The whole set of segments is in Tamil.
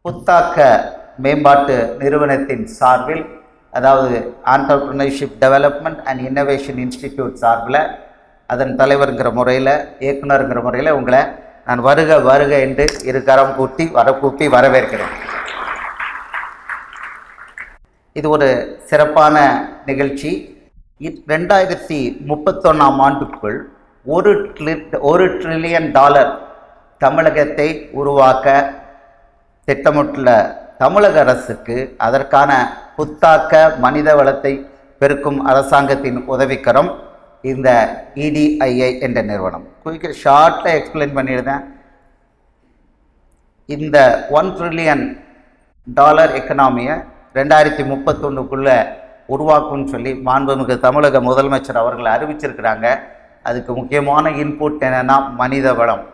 புத்தாக்க மேம்பாட்டு நிறுவனத்தின் சார்பில், அதாவது entrepreneurship development and innovation institute சார்பில், அதன் தலைவருங்கிற முறையில், இயக்குனருங்கிற முறையில் உங்களை நான் வருக வருக என்று இருகரம் கூப்பி வரவேற்கிறேன். இது ஒரு சிறப்பான நிகழ்ச்சி. 2031ஆம் ஆண்டுக்குள் $1 ட்ரில்லியன் தமிழகத்தை உருவாக்க திட்டமிட்டுள்ள தமிழக அரசுக்கு அதற்கான புத்தாக்க மனித வளத்தை பெருக்கும் அரசாங்கத்தின் உதவிக்கரம் இந்த EDII என்ற நிறுவனம். ஷார்ட்டாக எக்ஸ்பிளைன் பண்ணியிருந்தேன். இந்த $1 ட்ரில்லியன் எக்கனாமியை 2031க்குள்ளே உருவாக்கும்னு சொல்லி மாண்புமிகு தமிழக முதலமைச்சர் அவர்கள் அறிவிச்சிருக்கிறாங்க. அதுக்கு முக்கியமான இன்புட் என்னென்னா மனித வளம்,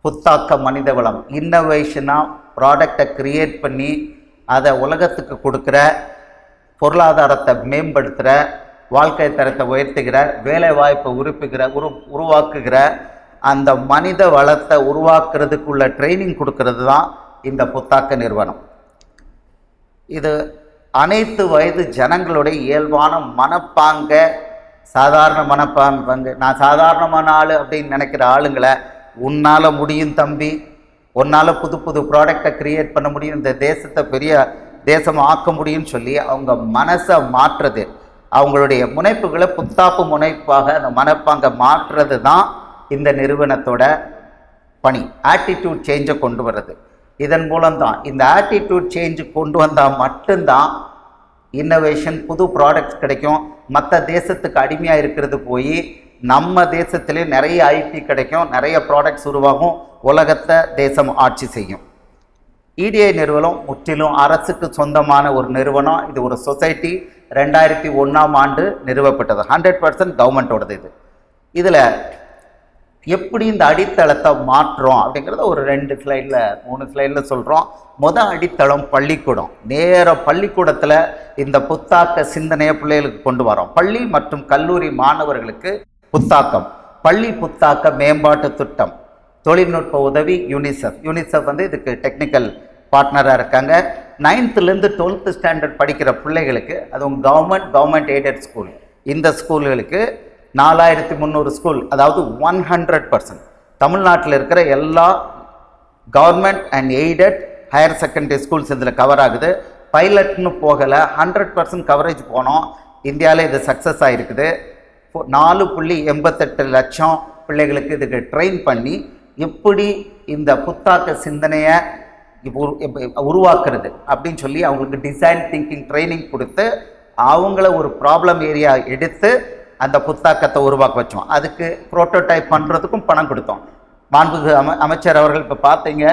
புத்தாக்க மனித வளம், இன்னோவேஷனாக ப்ராடக்டை க்ரியேட் பண்ணி அதை உலகத்துக்கு கொடுக்குற, பொருளாதாரத்தை மேம்படுத்துகிற, வாழ்க்கை தரத்தை உயர்த்துகிற, வேலை வாய்ப்பை உருவாக்குகிற அந்த மனித வளத்தை உருவாக்குறதுக்குள்ள ட்ரைனிங் கொடுக்கறது தான் இந்த புத்தாக்க நிறுவனம். இது அனைத்து வயது ஜனங்களுடைய இயல்பான மனப்பாங்க, சாதாரண மனப்பாங்கு, நான் சாதாரணமான ஆள் அப்படின்னு நினைக்கிற ஆளுங்களை உன்னால் முடியும் தம்பி, உன்னால் புது புது ப்ராடக்டை க்ரியேட் பண்ண முடியும், இந்த தேசத்தை பெரிய தேசம் ஆக்க முடியும்னு சொல்லி அவங்க மனசை மாற்றுறது, அவங்களுடைய முனைப்புகளை புத்தாப்பு முனைப்பாக அந்த மனப்பாங்கை மாற்றுறது தான் இந்த நிறுவனத்தோட பணி. ஆட்டிடியூட் சேஞ்சை கொண்டு வர்றது. இதன் மூலம்தான் இந்த ஆட்டிடியூட் சேஞ்சு கொண்டு வந்தால் மட்டும்தான் இன்னோவேஷன், புது ப்ராடக்ட்ஸ் கிடைக்கும். மற்ற தேசத்துக்கு அடிமையாக இருக்கிறது போய் நம்ம தேசத்திலே நிறைய ஐடி கிடைக்கும், நிறைய ப்ராடக்ட்ஸ் உருவாகும், உலகத்தை தேசம் ஆட்சி செய்யும். EDI நிறுவனம் முற்றிலும் அரசுக்கு சொந்தமான ஒரு நிறுவனம். இது ஒரு சொசைட்டி. 2001ஆம் ஆண்டு நிறுவப்பட்டது. 100% கவர்மெண்ட்டோடது. இதில் எப்படி இந்த அடித்தளத்தை மாற்றோம் அப்படிங்கிறத ஒரு 2 ஸ்லைடில் 3 ஸ்லைடில் சொல்கிறோம். அடித்தளம் பள்ளிக்கூடம். நேர பள்ளிக்கூடத்தில் இந்த புத்தாக்க சிந்தனையை பிள்ளைகளுக்கு கொண்டு வரோம். பள்ளி மற்றும் கல்லூரி மாணவர்களுக்கு புத்தாக்கம், பள்ளி புத்தாக்க மேம்பாட்டு திட்டம், தொழில்நுட்ப உதவி யூனிசெஃப் வந்து இதுக்கு டெக்னிக்கல் பார்ட்னராக இருக்காங்க. 9th-லேருந்து 12th ஸ்டாண்டர்ட் படிக்கிற பிள்ளைகளுக்கு, அதுவும் கவர்மெண்ட் எய்டட் ஸ்கூல், இந்த ஸ்கூல்களுக்கு 4300 ஸ்கூல், அதாவது 100% தமிழ்நாட்டில் இருக்கிற எல்லா government and aided higher secondary schools இதில் கவர் ஆகுது. பைலட்னு போகலை, 100% கவரேஜ் போனோம். இந்தியாவில் இது சக்ஸஸ் ஆகிருக்குது. 4.88 லட்சம் பிள்ளைகளுக்கு இதுக்கு ட்ரெயின் பண்ணி எப்படி இந்த புத்தாக்க சிந்தனையை உருவாக்குறது அப்படின்னு சொல்லி அவங்களுக்கு டிசைன் திங்கிங் ட்ரைனிங் கொடுத்து அவங்கள ஒரு ப்ராப்ளம் ஏரியா எடுத்து அந்த புத்தாக்கத்தை உருவாக்க வச்சோம். அதுக்கு ப்ரோட்டோடைப் பண்ணுறதுக்கும் பணம் கொடுத்தோம். மாண்புமிகு அமைச்சர் அவர்கள் இப்போ பார்த்தீங்க,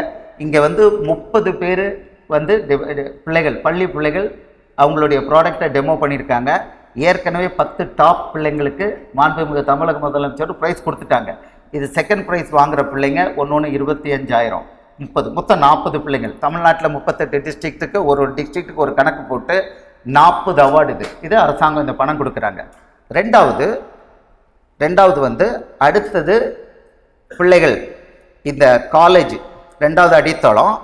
இங்கே வந்து 30 பேர் வந்து பிள்ளைகள், பள்ளி பிள்ளைகள் அவங்களுடைய ப்ராடக்டை டெமோ பண்ணியிருக்காங்க. ஏற்கனவே 10 டாப் பிள்ளைங்களுக்கு மாண்புமிகு தமிழக முதலமைச்சர் ப்ரைஸ் கொடுத்துட்டாங்க. இது செகண்ட் ப்ரைஸ் வாங்குகிற பிள்ளைங்க ஒன்று 25,000, 30 மொத்தம் 40 பிள்ளைங்கள். தமிழ்நாட்டில் 38 டிஸ்ட்ரிக்ட்டுக்கு ஒரு டிஸ்ட்ரிக்ட்டுக்கு ஒரு கணக்கு போட்டு 40 அவார்டு இது அரசாங்கம் இந்த பணம் கொடுக்குறாங்க. ரெண்டாவது வந்து அடுத்தது பிள்ளைகள் இந்த காலேஜ், 2வது அடித்தளம்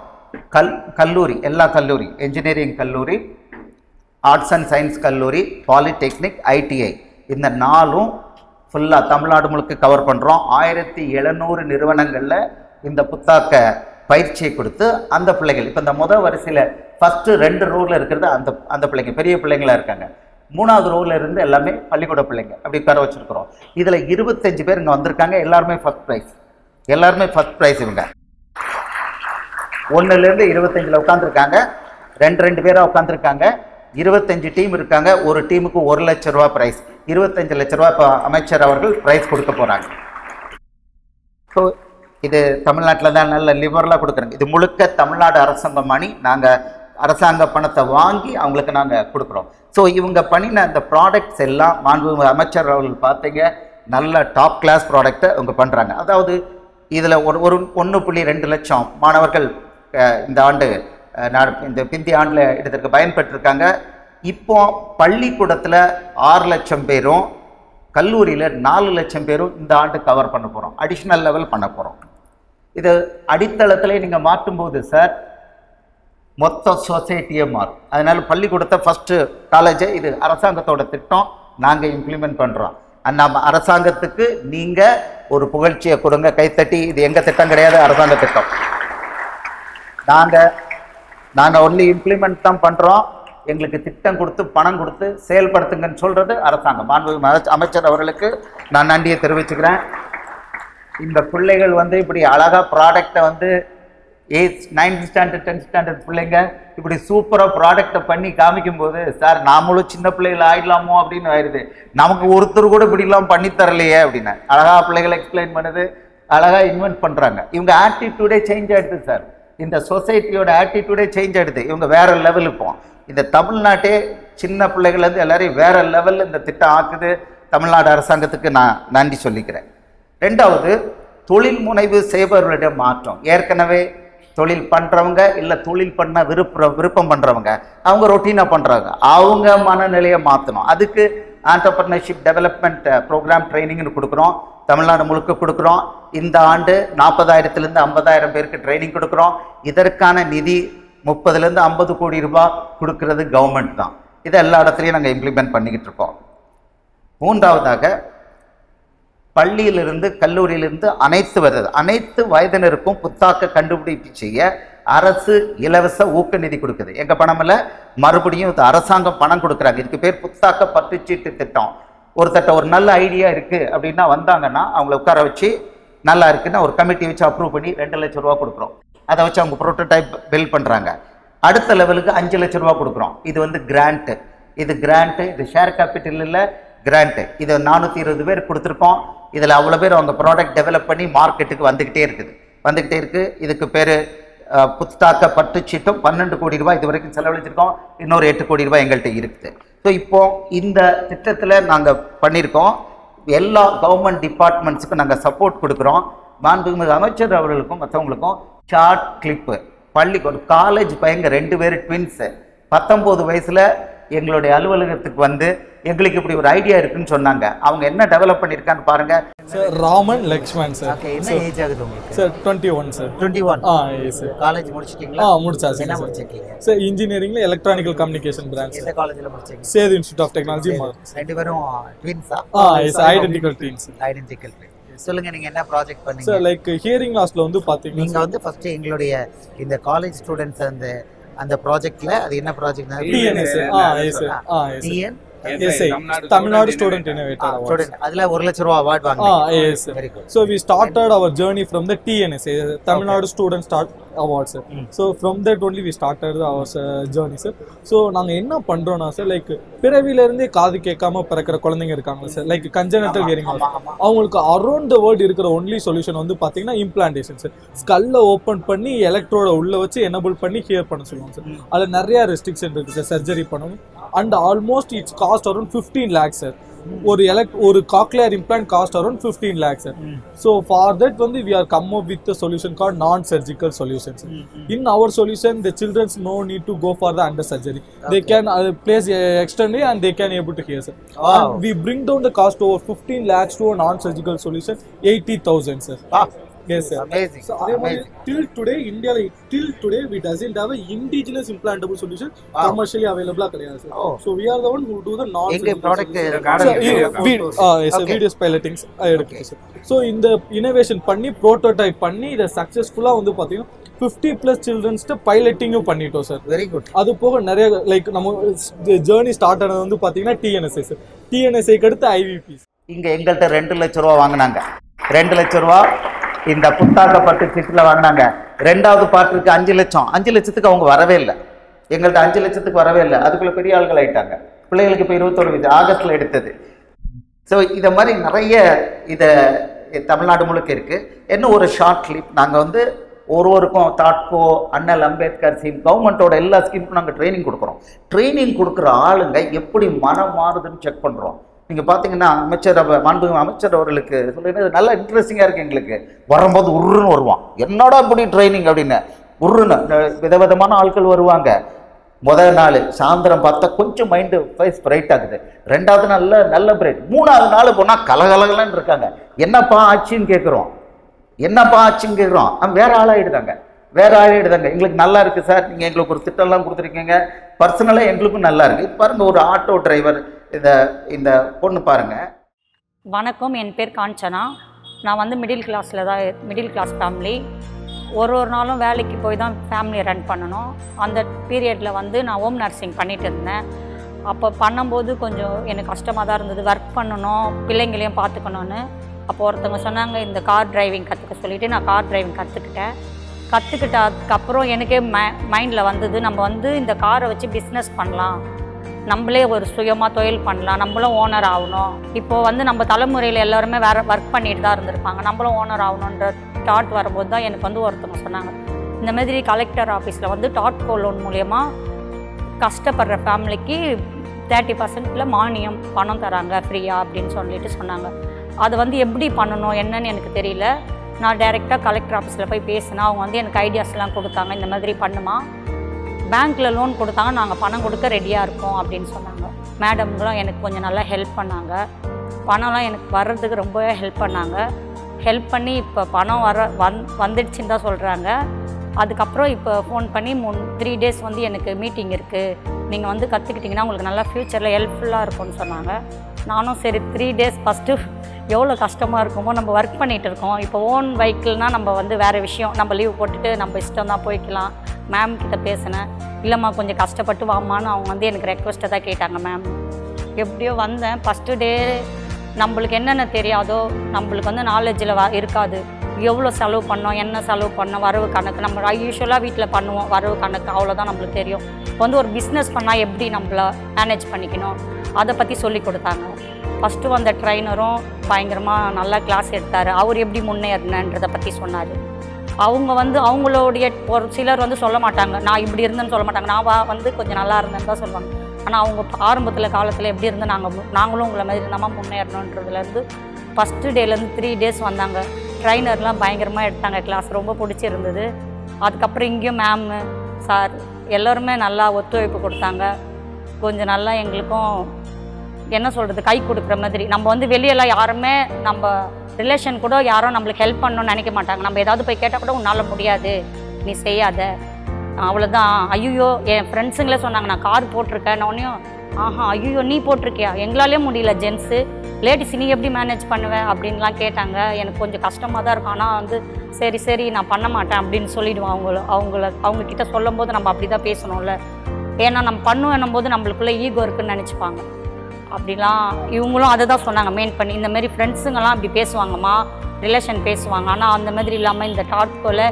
கல்லூரி, எல்லா கல்லூரி, என்ஜினியரிங் கல்லூரி, ஆர்ட்ஸ் அண்ட் சயின்ஸ் கல்லூரி, பாலிடெக்னிக், ITI, இந்த 4ம் ஃபுல்லாக தமிழ்நாடு முழுக்க கவர் பண்ணுறோம். 1700 நிறுவனங்களில் இந்த புத்தாக்க பயிற்சியை கொடுத்து அந்த பிள்ளைகள் இப்போ இந்த வரிசையில் ஃபஸ்ட்டு 2 ரோவில் இருக்கிறது அந்த பிள்ளைங்க பெரிய பிள்ளைங்களாக இருக்காங்க. 3வது ரோவில் இருந்து எல்லாமே பள்ளிக்கூட பிள்ளைங்க அப்படி உட்கார வச்சுருக்குறோம். இதில் 25 பேர் இங்கே வந்திருக்காங்க. எல்லாருமே ஃபஸ்ட் ப்ரைஸ். இவங்க 1லேருந்து 25ல் உட்காந்துருக்காங்க. 2 பேராக உட்காந்துருக்காங்க. 25 டீம் இருக்காங்க. ஒரு டீமுக்கு $1 லட்ச ப்ரைஸ், 25 லட்ச ரூபா இப்போ அமைச்சர் அவர்கள் ப்ரைஸ் கொடுக்க போகிறாங்க. ஸோ இது தமிழ்நாட்டில் தான் நல்ல லிபரலாக கொடுக்குறாங்க. இது முழுக்க தமிழ்நாடு அரசாங்கம் மணி, நாங்கள் அரசாங்க பணத்தை வாங்கி அவங்களுக்கு நாங்கள் கொடுக்குறோம். ஸோ இவங்க பண்ணின அந்த ப்ராடக்ட்ஸ் எல்லாம் மாண்புமிகு அமைச்சர் அவர்கள் பார்த்தீங்க, நல்ல டாப் கிளாஸ் ப்ராடக்டை அவங்க பண்ணுறாங்க. அதாவது இதில் ஒரு 1.2 லட்சம் மாணவர்கள் இந்த ஆண்டு இந்த பிந்தைய ஆண்டில் இதற்கு பயன்பெற்றிருக்காங்க. இப்போ பள்ளிக்கூடத்தில் 6 லட்சம் பேரும், கல்லூரியில் 4 லட்சம் பேரும் இந்த ஆண்டு கவர் பண்ண போகிறோம். அடிஷ்னல் லெவல் பண்ண போகிறோம். இது அடித்தளத்திலே நீங்கள் மாற்றும்போது சார் மொத்த சொசைட்டியே மாறும். அதனால் பள்ளிக்கூடத்தை ஃபஸ்ட்டு காலேஜை இது அரசாங்கத்தோட திட்டம், நாங்கள் இம்ப்ளிமெண்ட் பண்ணுறோம். நம்ம அரசாங்கத்துக்கு நீங்கள் ஒரு புகழ்ச்சியை கொடுங்க, கைத்தட்டி. இது எங்கள் திட்டம் கிடையாது, அரசாங்க திட்டம். நாங்கள் ஒன்லி இம்ப்ளிமெண்ட் தான் பண்ணுறோம். எங்களுக்கு திட்டம் கொடுத்து பணம் கொடுத்து செயல்படுத்துங்கன்னு சொல்கிறது அரசாங்கம். மாண்புமிகு அமைச்சர் அவர்களுக்கு நான் நன்றியை தெரிவிச்சுக்கிறேன். இந்த பிள்ளைகள் இப்படி அழகாக ப்ராடக்டை 8th 9th standard 10th standard பிள்ளைங்க இப்படி சூப்பராக ப்ராடக்டை பண்ணி காமிக்கும்போது, சார் நாமளும் சின்ன பிள்ளைகள் ஆகிடலாமோ அப்படின்னு ஆயிடுது. நமக்கு ஒருத்தர் கூட இப்படிலாம் பண்ணித்தரலையே அப்படின்னு அழகாக பிள்ளைகளை எக்ஸ்பிளைன் பண்ணுது, அழகாக இன்வென்ட் பண்ணுறாங்க. இவங்க ஆட்டிடியூடே சேஞ்ச் ஆகிடுது சார். இந்த சொசைட்டியோட ஆட்டிடியூடே சேஞ்ச் ஆகிடுது. இவங்க வேறு லெவலுக்கு போவோம். இந்த தமிழ்நாட்டே சின்ன பிள்ளைகள்லேருந்து எல்லாரையும் வேறு லெவலில் இந்த திட்டம் ஆக்குது. தமிழ்நாடு அரசாங்கத்துக்கு நான் நன்றி சொல்லிக்கிறேன். ரெண்டாவது, தொழில் முனைவு செய்பவர்களுடைய மாற்றம். ஏற்கனவே தொழில் பண்ணுறவங்க இல்லை தொழில் பண்ண விருப்பம் பண்ணுறவங்க அவங்க ரொட்டீனாக பண்ணுறாங்க. அவங்க மனநிலையை மாற்றணும். அதுக்கு ஆண்டர்பிரினர்ஷிப் டெவலப்மெண்ட் ப்ரோக்ராம் ட்ரைனிங்னு கொடுக்குறோம். தமிழ்நாடு முழுக்க கொடுக்குறோம். இந்த ஆண்டு 40,000 50,000 பேருக்கு ட்ரைனிங் கொடுக்குறோம். இதற்கான நிதி 30 50 கோடி ரூபாய் கொடுக்கறது கவர்மெண்ட் தான். இதை எல்லா இடத்துலையும் நாங்கள் இம்ப்ளிமெண்ட் பண்ணிக்கிட்டு இருக்கோம். மூன்றாவதாக, பள்ளியிலிருந்து கல்லூரியிலிருந்து அனைத்து வயதினருக்கும் புத்தாக்க கண்டுபிடிப்பு செய்ய அரசு இலவச ஊக்க நிதி கொடுக்குது. எங்கள் பணமில் மறுபடியும் அரசாங்கம் பணம் கொடுக்குறாங்க. இதுக்கு பேர் புத்தாக்க பற்றுச்சீட்டு திட்டம். ஒரு நல்ல ஐடியா இருக்குது அப்படின்னா வந்தாங்கன்னா அவங்கள உட்கார வச்சு நல்லா இருக்குன்னா ஒரு கமிட்டி வச்சு அப்ரூவ் பண்ணி 2 லட்சம் ரூபா கொடுக்குறோம். அதை வச்சு அவங்க ப்ரோட்டோடைப் பில்ட் பண்ணுறாங்க. அடுத்த லெவலுக்கு 5 லட்சம் ரூபா கொடுக்குறோம். இது கிராண்ட்டு. இது ஷேர் கேபிட்டல் இல்லை, கிராண்ட்டு. இது 420 பேர் கொடுத்துருக்கோம். இதில் அவ்வளோ பேர் அவங்க ப்ராடக்ட் டெவலப் பண்ணி மார்க்கெட்டுக்கு வந்துக்கிட்டே இருக்குது. இதுக்கு பேர் புத்தாக்க பட்டுச்சீட்டும் 12 கோடி ரூபாய் இது வரைக்கும் செலவழிச்சிருக்கோம். இன்னொரு 8 கோடி ரூபாய் எங்கள்கிட்ட இருக்குது. ஸோ இப்போது இந்த திட்டத்தில் நாங்கள் பண்ணியிருக்கோம். எல்லா கவர்மெண்ட் டிபார்ட்மெண்ட்ஸுக்கும் நாங்கள் சப்போர்ட் கொடுக்குறோம். மாண்புமிகு அமைச்சர் அவர்களுக்கும் மற்றவங்களுக்கும் ஷார்ட் கிளிப்பு. காலேஜ் பையங்க 2 பேர் ட்வின்ஸு 19 வயசில் எங்களுடைய அலுவலகத்துக்கு எங்களுக்கு இப்படி ஒரு ஐடியா இருக்குன்னு சொன்னாங்க. அவங்க என்ன டெவலப் பண்ணியிருக்கான்னு பாருங்க. Sir Raman Lakshman sir. என்ன ஏஜ் ஆகுது உங்களுக்கு? Sir 21 sir. 21. Yes sir. College முடிச்சிட்டீங்களா? முடிச்சாச்சு. என்ன முடிச்சிருக்கீங்க? சார் இன்ஜினியரிங்ல எலக்ட்ரானிக்கல் கம்யூனிகேஷன் பிரான்ச். எந்த காலேஜ்ல முடிச்சீங்க? Sethu institute of technology. 2 பேரும் ட்வின்ஸா? Yes, identical twins. Identical twins. சொல்லுங்க, நீங்க என்ன ப்ராஜெக்ட் பண்ணீங்க? சார் லைக் ஹியரிங் லாஸ்ல பாத்தீங்கன்னா நீங்க ஃபர்ஸ்ட் எங்களுடைய இந்த காலேஜ் ஸ்டூடண்ட்ஸ் அந்த ப்ராஜெக்ட்ல அது என்ன ப்ராஜெக்ட்னா தமிழ்நாடு ஸ்டூடெண்ட் இன்னோவேட்டர் அவார்ட். அதுல 1 லட்சம் ரூபாய் அவார்ட் வாங்குனீங்க. S. So we started our journey from the TNSA, Tamil Student Start Awards. So from that only we started our journey sir. So நாங்க என்ன பண்றோம்னா சார் லைக் பிறவில இருந்தே காது கேட்காம பிறக்கிற குழந்தைங்க இருக்காங்க sir, like congenital hearing loss. அவங்களுக்கு அரௌண்ட் த வேர்ல்ட் இருக்கிற ஒன்லி சொல்யூஷன் பாத்தீங்கன்னா இம்ப்ளான்டேஷன் சார். ஸ்கல்ல ஓபன் பண்ணி எலக்ட்ரோட உள்ள வச்சு எனபிள் பண்ணி ஹியர் பண்ண சொல்லுவாங்க சார். அதுல நிறைய ரெஸ்ட்ரிக்ஷன் இருக்கு சார், சர்ஜரி பண்ணணும். And almost it's cost around 15 lakhs sir. ஒரு cochlear implant cost around 15 lakhs sir. So for that we are come up with a solution called non-surgical solutions. In our solution the children no need to go for the under surgery. They can place externally and they can able to hear sir. And we bring down the cost over 15 lakhs to a non-surgical solution 80,000 sir. Yes sir. Amazing. So amazing. Till today India we doesn't have an indigenous implantable solution commercially available sir. So we are the one who do the non-surgical product videos piloting sir. So in the innovation panni prototype panni the successful pathina 50+ children piloting பண்ணிட்டோம் சார். Very good. அது போக நிறைய லைக் நம்ம ஜர்னி ஸ்டார்ட் ஆனது பாத்தீங்கன்னா TNSA சார். TNSA க்கு அடுத்து IVPs. இங்க எங்கள்கிட்ட 2 லட்சம் ரூபாய் வாங்கினாங்க. 2 லட்சம் ரூபாய் இந்த புத்தாக்க பட்டு சீட்டில் வாங்கினாங்க. 2வது பார்ட்டுக்கு 5 லட்சம். 5 லட்சத்துக்கு அவங்க வரவே இல்லை. எங்கள்கிட்ட 5 லட்சத்துக்கு வரவே இல்லை. அதுக்குள்ள பெரிய ஆள்கள் ஆயிட்டாங்க. பிள்ளைகளுக்கு இப்போ 21 வயசு ஆகஸ்ட்ல எடுத்தது. ஸோ இதை மாதிரி நிறைய இதை தமிழ்நாடு முழுக்க இருக்கு. என்ன ஒரு ஷார்ட் கிளிப் நாங்கள் ஒருவருக்கும் தாட்கோ அண்ணல் அம்பேத்கர் ஸ்கீம் கவர்மெண்ட்டோட எல்லா ஸ்கீமுக்கும் நாங்கள் ட்ரைனிங் கொடுக்குறோம். ட்ரைனிங் கொடுக்குற ஆளுங்க எப்படி மனம் மாறுதுன்னு செக் பண்ணுறோம். நீங்கள் பார்த்தீங்கன்னா மாண்புமிகு அமைச்சர் அவர்களுக்கு சொல்லுறது நல்லா இன்ட்ரெஸ்டிங்காக இருக்குது. எங்களுக்கு வரும்போது உருன்னு வருவான், என்னடா இப்படி ட்ரைனிங் அப்படின்னு உருன்னு விதவிதமான ஆட்கள் வருவாங்க. முதல் நாள் சாயந்தரம் பார்த்தா கொஞ்சம் மைண்டு ஃபேஸ் பிரைட் ஆகுது. 2வது நல்ல பிரைட். 3வது நாள் போனால் கலகலகலன்னு இருக்காங்க. என்னப்பா ஆச்சுன்னு கேட்குறோம். அவன் வேற ஆளாயிடுதாங்க. வேறு ஆகிடுதாங்க. எங்களுக்கு நல்லா இருக்குது சார், நீங்கள் எங்களுக்கு ஒரு திட்டம்லாம் கொடுத்துருக்கீங்க, பர்சனலாக எங்களுக்கும் நல்லா இருக்குது. இது பாருங்கள், ஒரு ஆட்டோ டிரைவர், இந்த பொண்ணு பாருங்கள். வணக்கம், என் பேர் காஞ்சனா. நான் வந்து மிடில் கிளாஸ் ஃபேமிலி. ஒரு நாளும் வேலைக்கு போய் தான் ஃபேமிலியை ரன் பண்ணணும். அந்த பீரியடில் வந்து நான் ஹோம் நர்சிங் பண்ணிகிட்டு இருந்தேன். அப்போ பண்ணும்போது கொஞ்சம் எனக்கு கஷ்டமாக தான் இருந்தது. ஒர்க் பண்ணணும், பிள்ளைங்களையும் பார்த்துக்கணுன்னு. அப்போ ஒருத்தவங்க சொன்னாங்க இந்த கார் டிரைவிங் கற்றுக்க சொல்லிவிட்டு நான் கார் டிரைவிங் கற்றுக்கிட்டதுக்கப்புறம் எனக்கே மைண்டில் வந்தது, நம்ம வந்து இந்த காரை வச்சு பிஸ்னஸ் பண்ணலாம், நம்மளே ஒரு சுயமாக தொழில் பண்ணலாம், நம்மளும் ஓனர் ஆகணும். இப்போது வந்து நம்ம தலைமுறையில் எல்லாருமே வேறு ஒர்க் பண்ணிட்டு தான் இருந்திருப்பாங்க, நம்மளும் ஓனர் ஆகணுன்ற தாட் வரும்போது தான் எனக்கு வந்து ஒருத்தவங்க சொன்னாங்க, இந்த மாதிரி கலெக்டர் ஆஃபீஸில் வந்து டாட்கோ லோன் மூலயமா கஷ்டப்படுற ஃபேமிலிக்கு 30% மானியம் பணம் தராங்க ஃப்ரீயாக அப்படின்னு சொல்லிட்டு சொன்னாங்க. அது வந்து எப்படி பண்ணணும் என்னன்னு எனக்கு தெரியல. நான் டைரெக்டாக கலெக்டர் ஆஃபீஸில் போய் பேசினேன். அவங்க வந்து எனக்கு ஐடியாஸ்லாம் கொடுத்தாங்க, இந்த மாதிரி பண்ணுமா, பேங்க்கில் லோன் கொடுத்தாங்க, நாங்கள் பணம் கொடுக்க ரெடியாக இருக்கோம் அப்படின்னு சொன்னாங்க. மேடம்களும் எனக்கு கொஞ்சம் நல்லா ஹெல்ப் பண்ணாங்க. பணம்லாம் எனக்கு வர்றதுக்கு ரொம்பவே ஹெல்ப் பண்ணாங்க. ஹெல்ப் பண்ணி இப்போ பணம் வந்துடுச்சுன்னு தான் சொல்கிறாங்க. அதுக்கப்புறம் இப்போ ஃபோன் பண்ணி 3 days வந்து எனக்கு மீட்டிங் இருக்குது, நீங்கள் வந்து கற்றுக்கிட்டிங்கன்னா உங்களுக்கு நல்லா ஃப்யூச்சரில் ஹெல்ப்ஃபுல்லாக இருக்கும்னு சொன்னாங்க. நானும் சரி 3 days ஃபஸ்ட்டு எவ்வளோ கஷ்டமாக இருக்குமோ, நம்ம ஒர்க் பண்ணிகிட்டு இருக்கோம். இப்போ ஓன் வெஹிக்கிள்னால் நம்ம வந்து வேறு விஷயம், நம்ம லீவ் போட்டுட்டு நம்ம இஷ்டம் தான் போய்க்கலாம். மேம் கிட்ட பேசினேன், இல்லைம்மா கொஞ்சம் கஷ்டப்பட்டு வாமான்னு அவங்க வந்து எனக்கு ரெக்வஸ்ட்டை தான் கேட்டாங்க. மேம் எப்படியோ வந்தேன். ஃபஸ்ட்டு டே நம்மளுக்கு என்னென்ன தெரியாதோ, நம்மளுக்கு வந்து நாலேஜில் இருக்காது. எவ்வளோ செலவு பண்ணோம், என்ன செலவு பண்ணோம், வரவு கணக்கு நம்ம யூஸ்வலாக வீட்டில் பண்ணுவோம், வரவு கணக்கு அவ்வளோதான் நம்மளுக்கு தெரியும். இப்போ வந்து ஒரு பிஸ்னஸ் பண்ணால் எப்படி நம்மளை மேனேஜ் பண்ணிக்கணும் அதை பற்றி சொல்லி கொடுத்தாங்க. ஃபஸ்ட்டு வந்த ட்ரைனரும் பயங்கரமாக நல்லா கிளாஸ் எடுத்தார். அவர் எப்படி முன்னேறினன்றதை பற்றி சொன்னார். அவங்க வந்து அவங்களுடைய ஒரு சிலர் வந்து சொல்ல மாட்டாங்க, நான் இப்படி இருந்தேன்னு சொல்ல மாட்டாங்க, நான் வந்து கொஞ்சம் நல்லா இருந்தேன்னு தான் சொல்லுவாங்க. ஆனால் அவங்க ஆரம்பத்தில் காலத்தில் எப்படி இருந்து நாங்களும் உங்களை மாதிரி இருந்தாமல் முன்னேறணுன்றதுலேருந்து ஃபஸ்ட்டு டேலேருந்து 3 days வந்தாங்க. ட்ரைனர்லாம் பயங்கரமாக எடுத்தாங்க கிளாஸ், ரொம்ப பிடிச்சிருந்தது. அதுக்கப்புறம் இங்கேயும் மேம் சார் எல்லோருமே நல்லா ஒத்துழைப்பு கொடுத்தாங்க. கொஞ்சம் நல்லா எங்களுக்கும் என்ன சொல்கிறது, கை கொடுக்குற மாதிரி. நம்ம வந்து வெளியெல்லாம் யாருமே நம்ம ரிலேஷன் கூட யாரும் நம்மளுக்கு ஹெல்ப் பண்ணணும்னு நினைக்க மாட்டாங்க. நம்ம ஏதாவது போய் கேட்டால் கூட உன்னால் முடியாது, நீ செய்யாத, அவ்வளோதான். ஐயோ என் ஃப்ரெண்ட்ஸுங்களே சொன்னாங்க நான் கார் போட்டிருக்கேன், உடனேயும் ஆஹா ஐயோ நீ போட்டிருக்கியா, எங்களாலே முடியல, ஜென்ஸு லேடிஸ் நீ எப்படி மேனேஜ் பண்ணுவேன் அப்படின்லாம் கேட்டாங்க. எனக்கு கொஞ்சம் கஷ்டமாக தான் இருக்கும். ஆனால் வந்து சரி நான் பண்ண மாட்டேன் அப்படின்னு சொல்லிவிடுவோம். அவங்கக்கிட்ட சொல்லும் போது நம்ம அப்படி தான் பேசணும்ல, ஏன்னா நம்ம பண்ணுவேன்னும் போது நம்மளுக்குள்ளே ஈகோ இருக்குதுன்னு நினச்சிப்பாங்க. அப்படிலாம் இவங்களும் அதை தான் சொன்னாங்க மெயின் பண்ணி, இந்த மாதிரி ஃப்ரெண்ட்ஸுங்கெல்லாம் அப்படி பேசுவாங்கம்மா, ரிலேஷன் பேசுவாங்க. ஆனால் அந்த மாதிரி இல்லாமல் இந்த டாட்கோவில்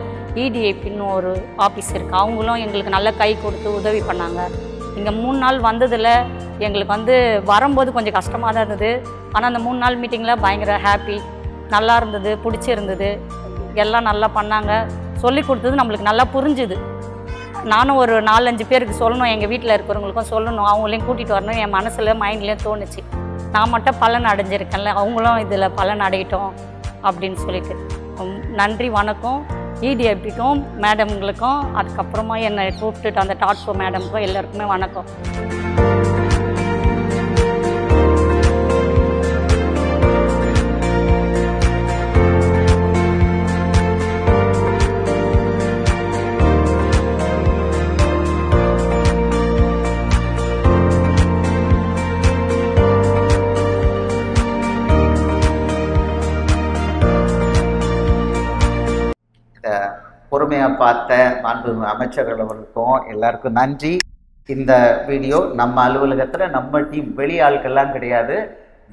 EDIPன்னு ஒரு ஆஃபீஸ் இருக்குது, அவங்களும் எங்களுக்கு நல்ல கை கொடுத்து உதவி பண்ணாங்க. இங்கே 3 நாள் வந்ததில் எங்களுக்கு வந்து வரும்போது கொஞ்சம் கஷ்டமாக தான் இருந்தது. ஆனால் அந்த 3 நாள் மீட்டிங்கில் பயங்கர ஹாப்பி, நல்லா இருந்தது, பிடிச்சிருந்தது, எல்லாம் நல்லா பண்ணாங்க. சொல்லி கொடுத்தது நம்மளுக்கு நல்லா புரிஞ்சுது. நானும் ஒரு 4-5 பேருக்கு சொல்லணும், எங்கள் வீட்டில் இருக்கிறவங்களுக்கும் சொல்லணும், அவங்களையும் கூட்டிகிட்டு வரணும் என் மனசில் மைண்ட்லேயும் தோணுச்சு. நான் மட்டும் பலன் அடைஞ்சிருக்கேன்ல, அவங்களும் இதில் பலன் அடையிட்டோம் அப்படின்னு சொல்லிட்டு. நன்றி, வணக்கம் EDIPக்கும் மேடம்களுக்கும், அதுக்கப்புறமா என்னை கூப்பிட்டுட்டு அந்த டாட்கோ மேடமுக்கும் எல்லாருக்குமே வணக்கம். பொறுமையாக பார்த்த மாண்பு அமைச்சர்கள் அவர்களுக்கும் எல்லாருக்கும் நன்றி. இந்த வீடியோ நம்ம அலுவலகத்தில் நம்ம டீம், வெளி ஆட்கள்லாம் கிடையாது,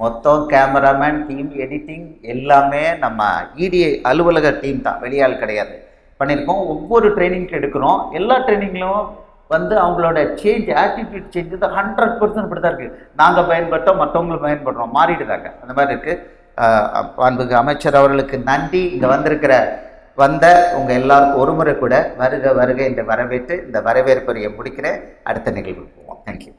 மொத்தம் கேமராமேன் டீம், எடிட்டிங் எல்லாமே நம்ம EDI அலுவலக டீம் தான், வெளியாள் கிடையாது பண்ணியிருக்கோம். ஒவ்வொரு ட்ரைனிங்க்கு எடுக்கிறோம், எல்லா ட்ரைனிங்லையும் வந்து அவங்களோட சேஞ்ச், ஆட்டிடியூட் சேஞ்ச் வந்து 100% இப்படி தான் இருக்குது. நாங்கள் பயன்படுத்தோம், மற்றவங்களும் பயன்படுறோம், மாறிடுதாங்க, அந்த மாதிரி இருக்குது. மாண்புமிகு அமைச்சர் அவர்களுக்கு நன்றி. இங்கே வந்த உங்கள் எல்லாருக்கும் ஒரு முறை கூட வருக வருக என்று வரவேற்று இந்த வரவேற்புரையை முடிக்கிறேன். அடுத்த நிகழ்வுக்கு போவோம். தேங்க்யூ.